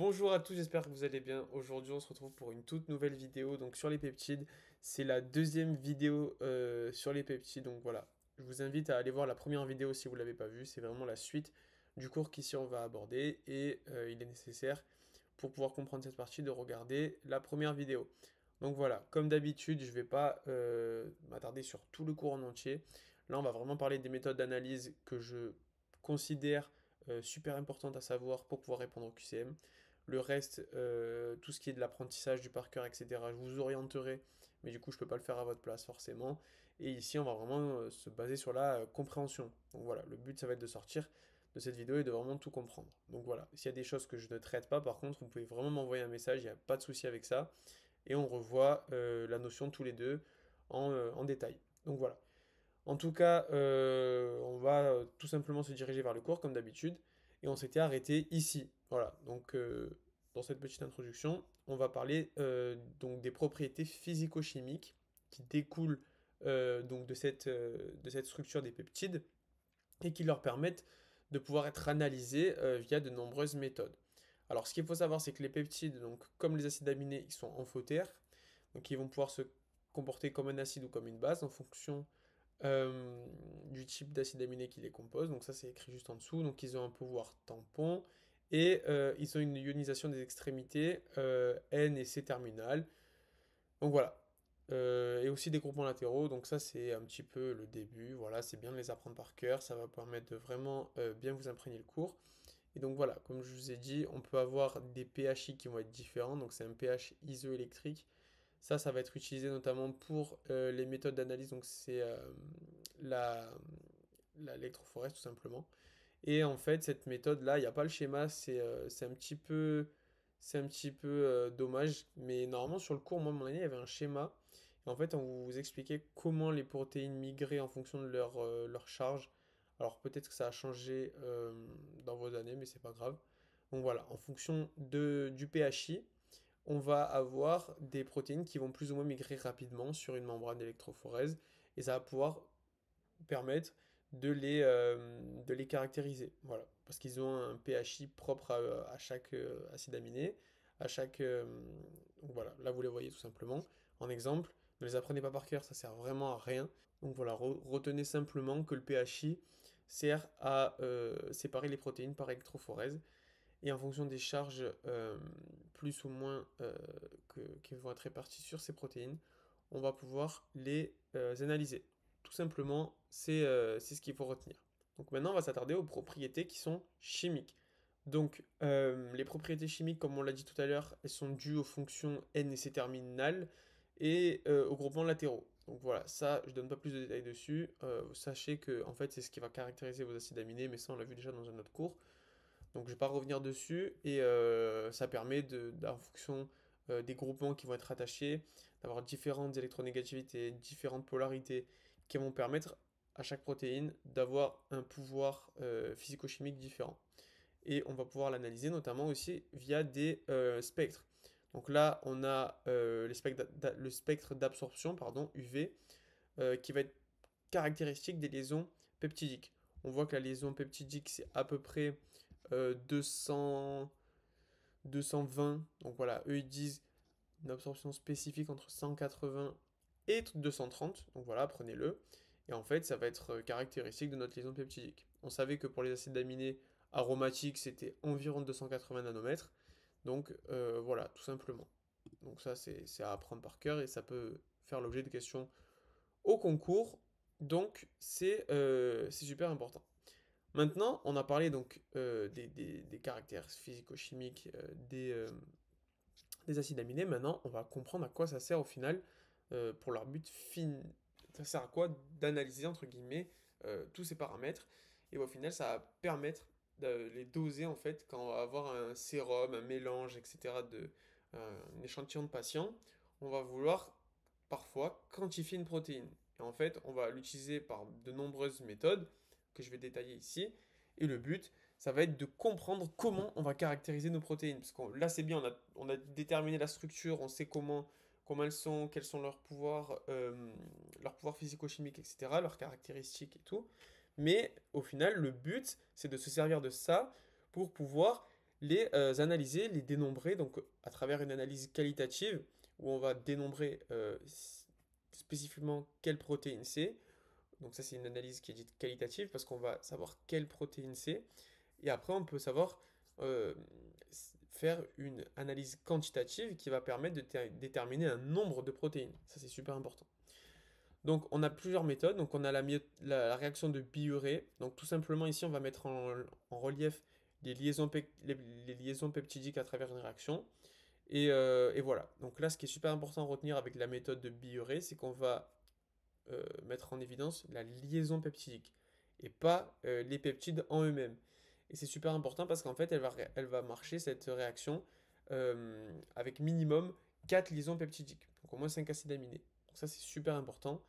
Bonjour à tous, j'espère que vous allez bien. Aujourd'hui, on se retrouve pour une toute nouvelle vidéo donc sur les peptides. C'est la deuxième vidéo sur les peptides. Donc voilà, je vous invite à aller voir la première vidéo si vous ne l'avez pas vue. C'est vraiment la suite du cours qu'ici on va aborder et il est nécessaire pour pouvoir comprendre cette partie de regarder la première vidéo. Donc voilà, comme d'habitude, je ne vais pas m'attarder sur tout le cours en entier. Là, on va vraiment parler des méthodes d'analyse que je considère super importantes à savoir pour pouvoir répondre au QCM. Le reste, tout ce qui est de l'apprentissage du par cœur, etc., je vous orienterai, mais du coup, je ne peux pas le faire à votre place forcément. Et ici, on va vraiment se baser sur la compréhension. Donc voilà, le but, ça va être de sortir de cette vidéo et de vraiment tout comprendre. Donc voilà, s'il y a des choses que je ne traite pas, par contre, vous pouvez vraiment m'envoyer un message, il n'y a pas de souci avec ça. Et on revoit la notion tous les deux en détail. Donc voilà. En tout cas, on va tout simplement se diriger vers le cours comme d'habitude. Et on s'était arrêté ici. Voilà. Donc, dans cette petite introduction, on va parler donc des propriétés physico-chimiques qui découlent donc de cette structure des peptides et qui leur permettent de pouvoir être analysés via de nombreuses méthodes. Alors, ce qu'il faut savoir, c'est que les peptides, donc comme les acides aminés, ils sont amphotères, donc ils vont pouvoir se comporter comme un acide ou comme une base en fonction du type d'acide aminé qui les compose. Donc ça, c'est écrit juste en dessous. Donc ils ont un pouvoir tampon et ils ont une ionisation des extrémités N et C terminales. Donc voilà. Et aussi des groupements latéraux. Donc ça, c'est un petit peu le début. Voilà, c'est bien de les apprendre par cœur. Ça va permettre de vraiment bien vous imprégner le cours. Et donc voilà, comme je vous ai dit, on peut avoir des pHI qui vont être différents. Donc c'est un pH isoélectrique. Ça va être utilisé notamment pour les méthodes d'analyse, donc c'est la, l'électrophorèse tout simplement. Et en fait, cette méthode-là, il n'y a pas le schéma, c'est un petit peu dommage, mais normalement sur le cours, moi, mon année, il y avait un schéma. Et en fait, on vous expliquait comment les protéines migraient en fonction de leur charge. Alors peut-être que ça a changé dans vos années, mais c'est pas grave. Donc voilà, en fonction du pHI, on va avoir des protéines qui vont plus ou moins migrer rapidement sur une membrane d'électrophorèse et ça va pouvoir permettre de les caractériser. Voilà, parce qu'ils ont un pHI propre à chaque acide aminé, à chaque... donc voilà, là vous les voyez tout simplement. En exemple, ne les apprenez pas par cœur, ça sert vraiment à rien. Donc voilà, retenez simplement que le pHI sert à séparer les protéines par électrophorèse et en fonction des charges plus ou moins qui vont être réparties sur ces protéines, on va pouvoir les analyser. Tout simplement, c'est ce qu'il faut retenir. Donc maintenant, on va s'attarder aux propriétés qui sont chimiques. Donc, les propriétés chimiques, comme on l'a dit tout à l'heure, elles sont dues aux fonctions N et C terminales et aux groupements latéraux. Donc voilà, ça, je ne donne pas plus de détails dessus. Sachez que, en fait, c'est ce qui va caractériser vos acides aminés, mais ça, on l'a vu déjà dans un autre cours. Donc je ne vais pas revenir dessus et ça permet en fonction des groupements qui vont être attachés, d'avoir différentes électronégativités, différentes polarités qui vont permettre à chaque protéine d'avoir un pouvoir physico-chimique différent. Et on va pouvoir l'analyser notamment aussi via des spectres. Donc là, on a le spectre d'absorption, pardon, UV, qui va être caractéristique des liaisons peptidiques. On voit que la liaison peptidique, c'est à peu près 200, 220. Donc voilà, eux ils disent une absorption spécifique entre 180 et 230. Donc voilà, prenez-le. Et en fait, ça va être caractéristique de notre liaison peptidique. On savait que pour les acides aminés aromatiques, c'était environ 280 nanomètres. Donc voilà, tout simplement. Donc ça, c'est à apprendre par cœur et ça peut faire l'objet de questions au concours. Donc c'est super important. Maintenant, on a parlé donc des caractères physico-chimiques des acides aminés. Maintenant, on va comprendre à quoi ça sert au final pour leur but fin. Ça sert à quoi d'analyser entre guillemets tous ces paramètres. Et au final, ça va permettre de les doser en fait quand on va avoir un sérum, un mélange, etc. Un échantillon de patients. On va vouloir parfois quantifier une protéine. Et en fait, on va l'utiliser par de nombreuses méthodes que je vais détailler ici. Et le but, ça va être de comprendre comment on va caractériser nos protéines. Parce que là, c'est bien, on a déterminé la structure, on sait comment elles sont, quels sont leurs pouvoirs physico-chimiques, etc., leurs caractéristiques et tout. Mais au final, le but, c'est de se servir de ça pour pouvoir analyser, les dénombrer, donc à travers une analyse qualitative, où on va dénombrer spécifiquement quelle protéine c'est. Donc ça, c'est une analyse qui est dite qualitative, parce qu'on va savoir quelle protéine c'est. Et après, on peut savoir euh, faire une analyse quantitative qui va permettre de déterminer un nombre de protéines. Ça, c'est super important. Donc, on a plusieurs méthodes. Donc, on a la réaction de Biuret. Donc, tout simplement, ici, on va mettre en relief les liaisons peptidiques à travers une réaction. Et voilà. Donc là, ce qui est super important à retenir avec la méthode de Biuret, c'est qu'on va mettre en évidence la liaison peptidique et pas les peptides en eux-mêmes. Et c'est super important parce qu'en fait, elle va marcher cette réaction avec minimum 4 liaisons peptidiques, donc au moins 5 acides aminés. Donc ça, c'est super important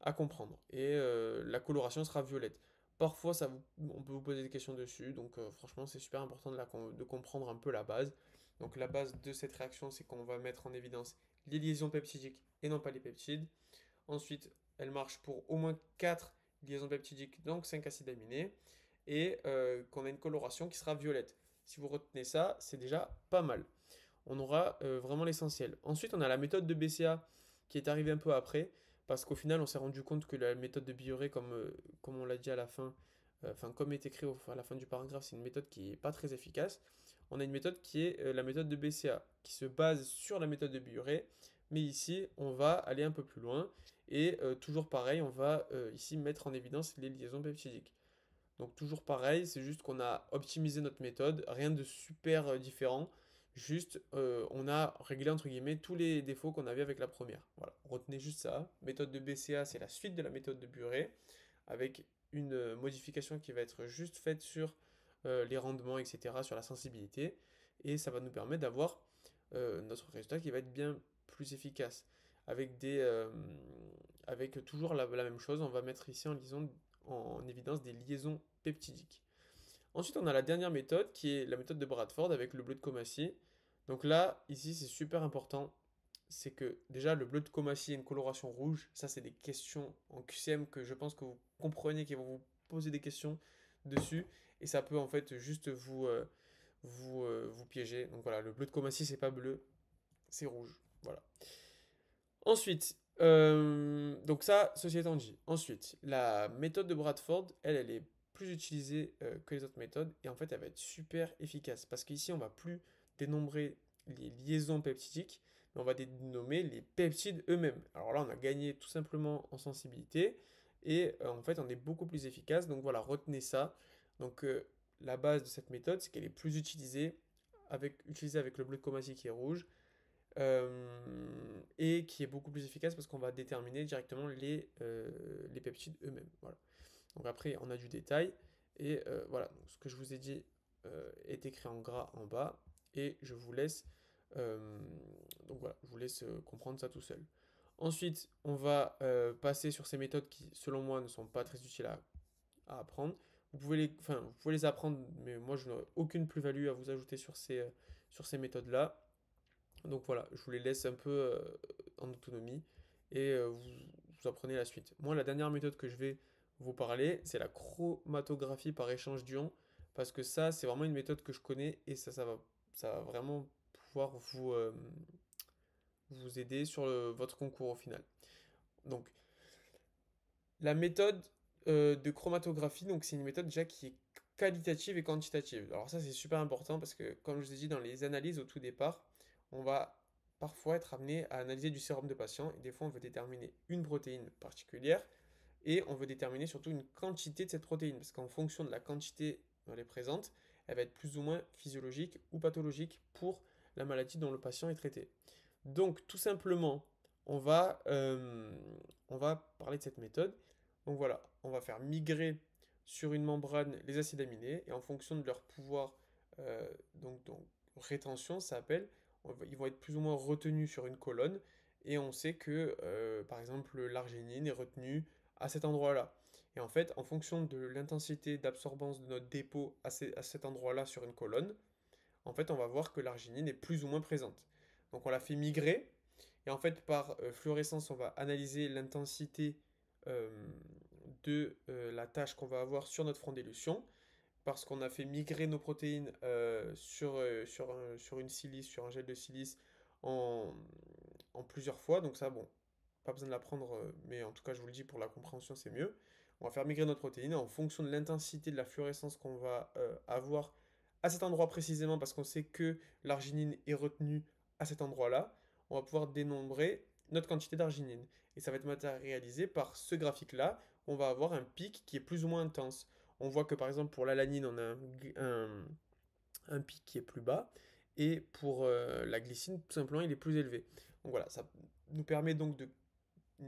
à comprendre. Et la coloration sera violette. Parfois, on peut vous poser des questions dessus, donc franchement, c'est super important de comprendre un peu la base. Donc la base de cette réaction, c'est qu'on va mettre en évidence les liaisons peptidiques et non pas les peptides. Ensuite, elle marche pour au moins 4 liaisons peptidiques, donc 5 acides aminés, et qu'on a une coloration qui sera violette. Si vous retenez ça, c'est déjà pas mal. On aura vraiment l'essentiel. Ensuite, on a la méthode de BCA qui est arrivée un peu après, parce qu'au final, on s'est rendu compte que la méthode de Bioré, comme on l'a dit à la fin, enfin comme est écrit à la fin du paragraphe, c'est une méthode qui n'est pas très efficace. On a une méthode qui est la méthode de BCA, qui se base sur la méthode de Bioré, mais ici, on va aller un peu plus loin, et toujours pareil, on va ici mettre en évidence les liaisons peptidiques. Donc toujours pareil, c'est juste qu'on a optimisé notre méthode, rien de super différent, juste on a réglé entre guillemets tous les défauts qu'on avait avec la première. Voilà, retenez juste ça. Méthode de BCA, c'est la suite de la méthode de Buret, avec une modification qui va être juste faite sur les rendements, etc., sur la sensibilité, et ça va nous permettre d'avoir notre résultat qui va être bien plus efficace. Avec, avec toujours la même chose, on va mettre ici en évidence des liaisons peptidiques. Ensuite, on a la dernière méthode qui est la méthode de Bradford avec le bleu de Comassi. Donc là, ici, c'est super important. C'est que déjà, le bleu de Comassi a une coloration rouge. Ça, c'est des questions en QCM que je pense que vous comprenez, qui vont vous poser des questions dessus. Et ça peut en fait juste vous piéger. Donc voilà, le bleu de Comassi, c'est pas bleu, c'est rouge. Voilà. Ensuite, donc ça, ceci étant dit. Ensuite, la méthode de Bradford, elle est plus utilisée que les autres méthodes et en fait, elle va être super efficace parce qu'ici, on va plus dénombrer les liaisons peptidiques, mais on va dénommer les peptides eux-mêmes. Alors là, on a gagné tout simplement en sensibilité et en fait, on est beaucoup plus efficace. Donc voilà, retenez ça. Donc la base de cette méthode, c'est qu'elle est plus utilisée avec le bleu de Comassi qui est rouge et qui est beaucoup plus efficace parce qu'on va déterminer directement les peptides eux-mêmes. Voilà. Donc après, on a du détail, et voilà, donc, ce que je vous ai dit est écrit en gras en bas, et je vous laisse, euh, donc voilà, je vous laisse comprendre ça tout seul. Ensuite, on va passer sur ces méthodes qui, selon moi, ne sont pas très utiles à apprendre. Vous pouvez les apprendre, mais moi, je n'aurai aucune plus-value à vous ajouter sur ces méthodes-là. Donc voilà, je vous les laisse un peu en autonomie et vous apprenez la suite. Moi, la dernière méthode que je vais vous parler, c'est la chromatographie par échange d'ions, parce que ça, c'est vraiment une méthode que je connais et ça va vraiment pouvoir vous aider sur votre concours au final. Donc, la méthode de chromatographie, donc c'est une méthode déjà qui est qualitative et quantitative. Alors ça, c'est super important parce que, comme je vous ai dit dans les analyses au tout départ, on va parfois être amené à analyser du sérum de patient et des fois on veut déterminer une protéine particulière et on veut déterminer surtout une quantité de cette protéine parce qu'en fonction de la quantité dont elle est présente, elle va être plus ou moins physiologique ou pathologique pour la maladie dont le patient est traité. Donc tout simplement, on va, euh, on va parler de cette méthode. Donc voilà, on va faire migrer sur une membrane les acides aminés et en fonction de leur pouvoir, donc rétention, ça s'appelle, ils vont être plus ou moins retenus sur une colonne et on sait que par exemple l'arginine est retenue à cet endroit-là. Et en fait, en fonction de l'intensité d'absorbance de notre dépôt à cet endroit-là sur une colonne, en fait, on va voir que l'arginine est plus ou moins présente. Donc on la fait migrer, et en fait, par fluorescence, on va analyser l'intensité euh, de la tâche qu'on va avoir sur notre front d'élution. parce qu'on a fait migrer nos protéines sur une silice, sur un gel de silice en, en plusieurs fois. Donc ça, bon, pas besoin de l'apprendre, mais en tout cas, je vous le dis, pour la compréhension, c'est mieux. On va faire migrer notre protéine en fonction de l'intensité de la fluorescence qu'on va avoir à cet endroit précisément, parce qu'on sait que l'arginine est retenue à cet endroit-là. On va pouvoir dénombrer notre quantité d'arginine. Et ça va être matérialisé par ce graphique-là. On va avoir un pic qui est plus ou moins intense. On voit que par exemple pour l'alanine, on a un pic qui est plus bas. Et pour la glycine, tout simplement, il est plus élevé. Donc voilà, ça nous permet donc de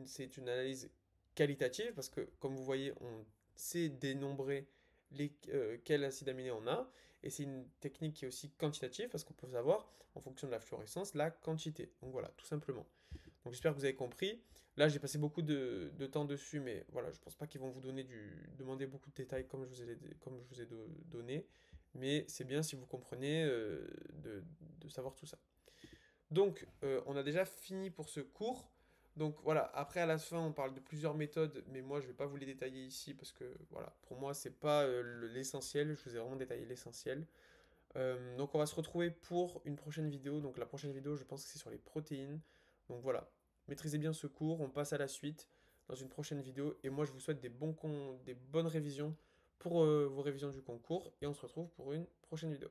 c'est une analyse qualitative parce que, comme vous voyez, on sait dénombrer quel acide aminé on a. Et c'est une technique qui est aussi quantitative parce qu'on peut savoir, en fonction de la fluorescence, la quantité. Donc voilà, tout simplement. Donc j'espère que vous avez compris. Là, j'ai passé beaucoup de temps dessus, mais voilà, je pense pas qu'ils vont vous demander beaucoup de détails comme je vous ai donné. Mais c'est bien si vous comprenez de savoir tout ça. Donc, on a déjà fini pour ce cours. Donc voilà, après à la fin, on parle de plusieurs méthodes, mais moi je vais pas vous les détailler ici parce que voilà, pour moi c'est pas l'essentiel, je vous ai vraiment détaillé l'essentiel. Donc on va se retrouver pour une prochaine vidéo. Donc la prochaine vidéo, je pense que c'est sur les protéines. Donc voilà, maîtrisez bien ce cours, on passe à la suite dans une prochaine vidéo. Et moi je vous souhaite des bonnes révisions pour vos révisions du concours et on se retrouve pour une prochaine vidéo.